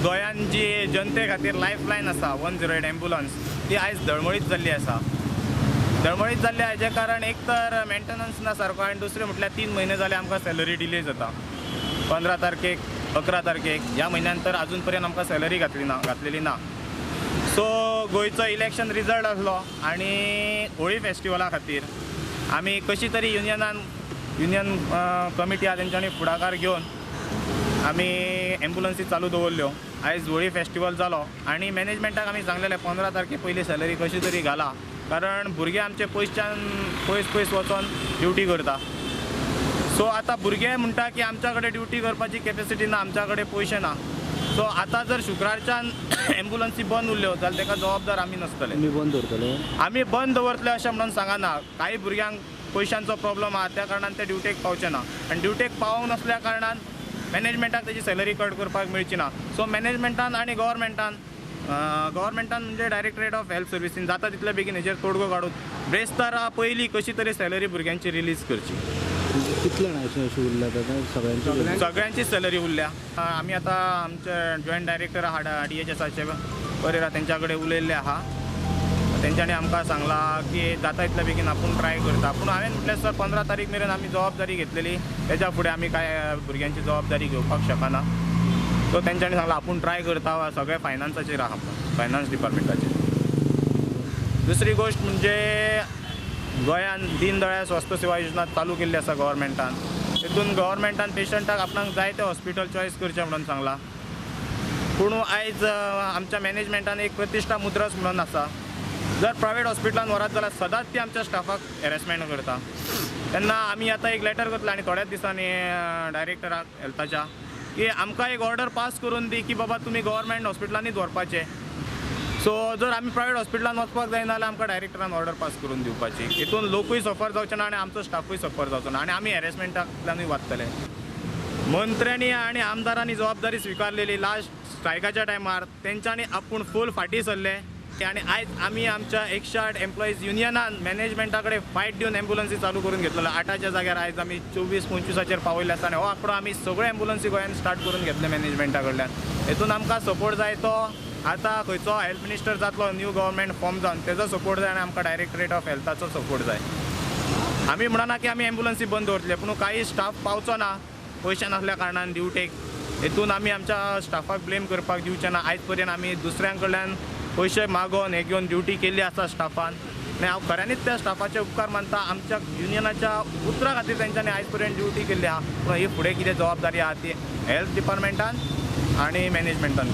गोंयांत जी जनते खातीर लायफलायन आसा 108 एम्ब्युलन्स ती आयज दळमळीत जाल्ली आसा. दळमळीत जाल्ली हाजे कारण एक तर मेंटेनन्स ना सारको आनी दुसरें म्हटल्यार 3 म्हयने जाले आमकां सॅलरी डिले जाता. 15 तारखेक 11 तारखेक ह्या म्हयन्यान तर अजून पर्यंत आमकां सॅलरी घातलेली ना. सो गोंयचो इलेक्शन रिजल्ट आसलो आनी होळी फेस्टिवला खातीर आमी कशी तरी युनियन कमिटी आहा तेंच्यांनी फुडाकार घेवन आमी एम्ब्युलन्सी चालू दवरल्यो. आयज होळी फेस्टिवल जालो आनी मॅनेजमेंटाक आमी सांगलेलें 15 तारखे पयलीं सॅलरी कशी तरी घाला, कारण भुरगे आमचे पयस वचोन ड्युटी करता. सो आतां भुरगे म्हणटा की आमच्या कडेन ड्युटी करपाची कॅपेसिटी ना, आमच्या कडेन पयशे ना. सो आतां जर शुक्रारच्यान एम्ब्युलन्सी बंद उरल्यो जाल्यार ताका जबाबदार आमी नासतले. आमी बंद दवरतले अशें म्हणून सांगना. काही भुरग्यांक पयशांचो प्रॉब्लम आहा त्या कारणान ते ड्युटेक पावचे ना आनी ड्युटेक पावूंक नासल्या कारणान मॅनेजमेंटाक तेजी सॅलरी कट करपाक मेळची ना. सो मॅनेजमेंटान आनी गव्हर्मेंटान म्हणजे डायरेक्टरेट ऑफ हेल्थ सर्विसीन जाता तितले बेगीन हेजेर तोडगो काडून ब्रेस्तारा पयलीं कशी तरी सॅलरी भुरग्यांची रिलीज करची. कितले अशी उरल्या सगळ्यांची सॅलरी उरल्या. आमी आतां आमचे जॉयंट डायरेक्टर आहा DHSचे परेरा तेंच्या कडेन उलयल्ले आहा. तेंच्यांनी आमकां सांगलां की जाता तितले बेगीन आपूण ट्राय करता. पूण हांवें म्हटलें सर 15 तारीख मेरेन आमी जबाबदारी घेतलेली, तेच्या फुडें आमी काय भुरग्यांची जबाबदारी घेवपाक शकना. सो तेंच्यांनी सांगलां आपूण ट्राय करता. सगळे फायनान्साचेर आहा, फायनान्स डिपार्टमेंटाचेर. दुसरी गोश्ट म्हणजे गोंयांत दीनदयाळ स्वस्थ सेवा योजना चालू केल्ली आसा गव्हर्मेंटान. तितून गव्हर्मेंटान पेशंटाक आपणाक जाय तें हॉस्पिटल चॉयस करचें म्हणून सांगलां. पूण आयज आमच्या मॅनेजमेंटान एक प्रतिश्ठा मुद्रस म्हणून आसा. जर प्रायवेट हॉस्पिटलान व्हरात जाल्यार सदांच ती आमच्या स्टाफाक हॅरेसमेंट करता. तेन्ना आमी आतां एक लेटर करतले आनी थोड्याच दिसांनी डायरेक्टराक हेल्थाच्या की आमकां एक ऑर्डर पास करून दी की बाबा तुमी गव्हर्मेंट हॉस्पिटलांनीच व्हरपाचे. सो जर आमी प्रायवेट हॉस्पिटलान वचपाक जायना जाल्यार आमकां डायरेक्टरान ऑर्डर पास करून दिवपाची. हितून लोकूय सफर जावचे ना आनी आमचो स्टाफूय सफर जावचो ना आनी आमी हॅरेसमेंटांतल्यानूय वाचतले. मंत्र्यांनी आनी आमदारांनी जबाबदारी स्विकारलेली लास्ट स्ट्रायकाच्या टायमार तेंच्यांनी आपूण फूल फाटीं सरले आनी आयज आमी आमच्या 108 एम्प्लॉईज युनियनान मॅनेजमेंटा कडेन फायट दिवन एम्ब्युलन्सी चालू करून घेतलेलो. 8च्या जाग्यार आयज आमी 24-25 पावयल्ले आसा आनी हो आंकडो आमी सगळे एम्ब्युलन्सी गोंयांत स्टार्ट करून घेतले मॅनेजमेंटा कडल्यान. हेतून आमकां सपोर्ट जाय तो आतां खंयचो हेल्थ मिनिस्टर जातलो न्यू गव्हर्मेंट फॉर्म जावन तेजो सपोर्ट जाय आनी आमकां डायरेक्टरेट ऑफ हेल्थाचो सपोर्ट जाय. आमी म्हणना की आमी एम्ब्युलन्सी बंद दवरतले, पूण काही स्टाफ पावचो ना पयशे नासल्या कारणान ड्युटेक. हेतून आमी आमच्या स्टाफाक ब्लेम करपाक दिवचे ना. आयज पर्यंत आमी दुसऱ्यां कडल्यान पयशे मागोवन हे घेवन ड्युटी केल्ली आसा स्टाफान आनी हांव खऱ्यांनीच त्या स्टाफाचे उपकार मानता. आमच्या युनियनाच्या उतरा खातीर तेंच्यांनी आयज पर्यंत ड्युटी केल्ली आहा. पूण ही फुडें कितें जबाबदारी आहा ती हेल्थ डिपार्टमेंटान आनी मॅनेजमेंटान.